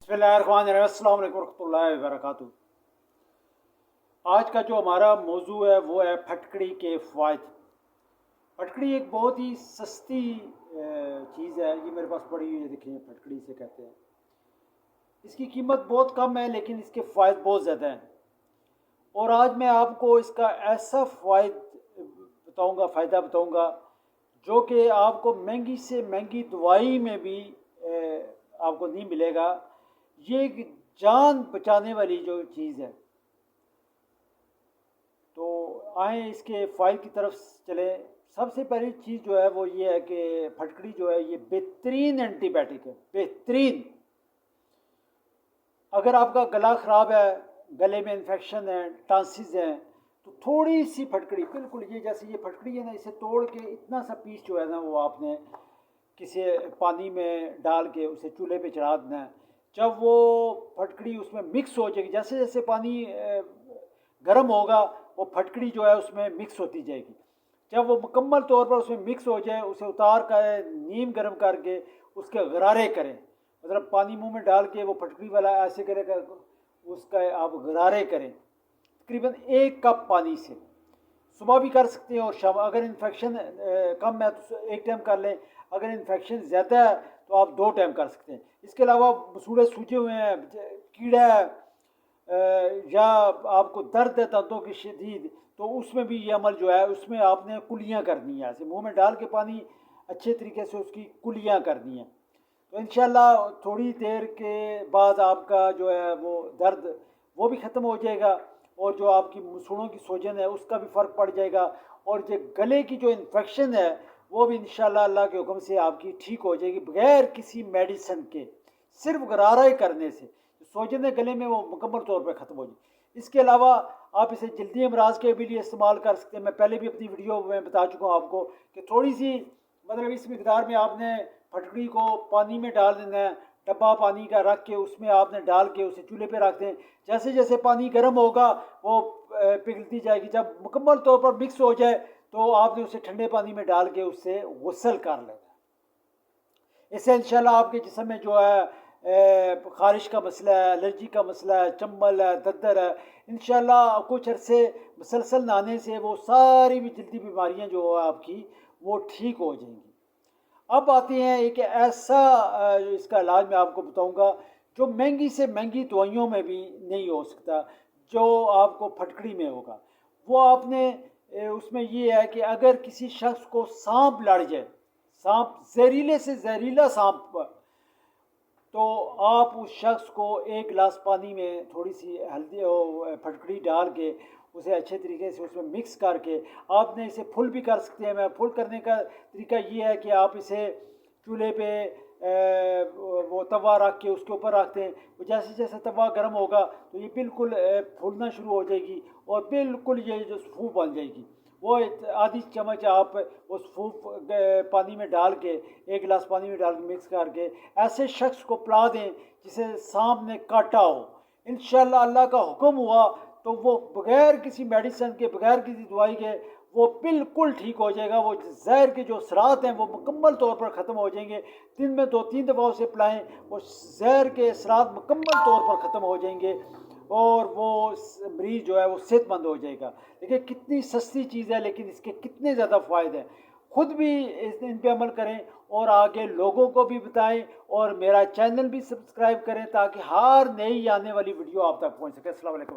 बिस्मिल्लाहिर्रहमानिर्रहीम, अस्सलाम वालेकुम रहमतुल्लाहि वबरकातुहू। आज का जो हमारा मौजू है वो है फटकड़ी के फ़वाइद। फटकड़ी एक बहुत ही सस्ती चीज़ है। ये मेरे पास पड़ी हुई है, देखिए फटकड़ी से कहते हैं। इसकी कीमत बहुत कम है लेकिन इसके फ़ायदे बहुत ज़्यादा हैं। और आज मैं आपको इसका ऐसा फ़ायदा बताऊंगा जो कि आपको महंगी से महंगी दवाई में भी आपको नहीं मिलेगा। ये एक जान बचाने वाली जो चीज़ है। तो आए इसके फ़ायदे की तरफ चले। सबसे पहली चीज़ जो है वो ये है कि फटकड़ी जो है ये बेहतरीन एंटीबायोटिक है, बेहतरीन। अगर आपका गला ख़राब है, गले में इन्फेक्शन है, टांसिस हैं, तो थोड़ी सी फटकड़ी, बिल्कुल ये जैसे ये फटकड़ी है ना, इसे तोड़ के इतना सा पीस जो है ना वो आपने किसी पानी में डाल के उसे चूल्हे पे चढ़ा देना है। जब वो फटकड़ी उसमें मिक्स हो जाएगी, जैसे जैसे पानी गर्म होगा वो फटकड़ी जो है उसमें मिक्स होती जाएगी। जब वो मुकम्मल तौर पर उसमें मिक्स हो जाए, उसे उतार कर नीम गर्म करके उसके गरारे करें। मतलब पानी मुंह में डाल के वो फटकड़ी वाला ऐसे करेगा, उसका आप गरारे करें तकरीबन 1 कप पानी से। सुबह भी कर सकते हैं और शाम। अगर इन्फेक्शन कम है तो 1 टाइम कर लें, अगर इन्फेक्शन ज़्यादा है तो आप 2 टाइम कर सकते हैं। इसके अलावा मसूड़े सूजे हुए हैं, कीड़ा है, या आपको दर्द है दांतों की शदीद, तो उसमें भी ये अमल जो है उसमें आपने कुलियाँ करनी है। ऐसे मुंह में डाल के पानी अच्छे तरीके से उसकी कुलियाँ करनी है। तो इंशाल्लाह थोड़ी देर के बाद आपका जो है वो दर्द वो भी ख़त्म हो जाएगा और जो आपकी मसूड़ों की सूजन है उसका भी फ़र्क पड़ जाएगा। और जो गले की जो इन्फेक्शन है वो भी इंशाल्लाह अल्लाह के हुक्म से आपकी ठीक हो जाएगी बग़ैर किसी मेडिसिन के, सिर्फ गरारा ही करने से सूजन गले में वो मुकम्मल तौर पर ख़त्म हो जाए। इसके अलावा आप इसे जल्दी अमराज के भी लिए इस्तेमाल कर सकते हैं। मैं पहले भी अपनी वीडियो में बता चुका हूँ आपको कि थोड़ी सी मतलब इस मिकदार में आपने फटकड़ी को पानी में डाल देना है। डब्बा पानी का रख के उसमें आपने डाल के उसे चूल्हे पे रख दें। जैसे जैसे पानी गर्म होगा वो पिघलती जाएगी। जब मुकम्मल तौर पर मिक्स हो जाए तो आपने उसे ठंडे पानी में डाल के उससे गुस्ल कर लेना। इससे इंशाल्लाह आपके जिस्म में जो है ख़ारिश का मसला है, एलर्जी का मसला है, चंबल है, दद्दर है, इंशाल्लाह कुछ अरसे मुसलसल नहाने से वो सारी भी जल्दी बीमारियां जो है आपकी वो ठीक हो जाएंगी। अब आते हैं एक ऐसा इसका इलाज मैं आपको बताऊंगा जो महंगी से महंगी दवाइयों में भी नहीं हो सकता, जो आपको फटकड़ी में होगा। वो आपने उसमें ये है कि अगर किसी शख्स को सांप लड़ जाए, सांप जहरीले से जहरीला सांप, तो आप उस शख्स को 1 गिलास पानी में थोड़ी सी हल्दी और फटकड़ी डाल के उसे अच्छे तरीके से उसमें मिक्स करके आपने इसे फुल भी कर सकते हैं। मैं फुल करने का तरीका ये है कि आप इसे चूल्हे पे वो तवा रख के उसके ऊपर रखते हैं। तो जैसे जैसे तवा गर्म होगा तो ये बिल्कुल फूलना शुरू हो जाएगी और बिल्कुल ये जो फूफ बन जाएगी। वो आधी चम्मच आप उस फूफ पानी में डाल के 1 गिलास पानी में डाल के मिक्स करके ऐसे शख्स को पिला दें जिसे सांप ने काटा हो। इंशाल्लाह अल्लाह का हुक्म हुआ तो वो बग़ैर किसी मेडिसिन के, बग़ैर किसी दवाई के वो बिल्कुल ठीक हो जाएगा। वो जहर के जो असरात हैं वो मुकम्मल तौर पर ख़त्म हो जाएंगे। दिन में 2-3 दफ़ा उसे पिलाएँ, वो जहर के असरात मुकम्मल तौर पर ख़त्म हो जाएंगे और वो मरीज़ जो है वो सेहतमंद हो जाएगा। देखिए कितनी सस्ती चीज़ है लेकिन इसके कितने ज़्यादा फ़ायदे हैं। खुद भी इन पे अमल करें और आगे लोगों को भी बताएं और मेरा चैनल भी सब्सक्राइब करें ताकि हर नई आने वाली वीडियो आप तक पहुंच सके। अस्सलाम वालेकुम।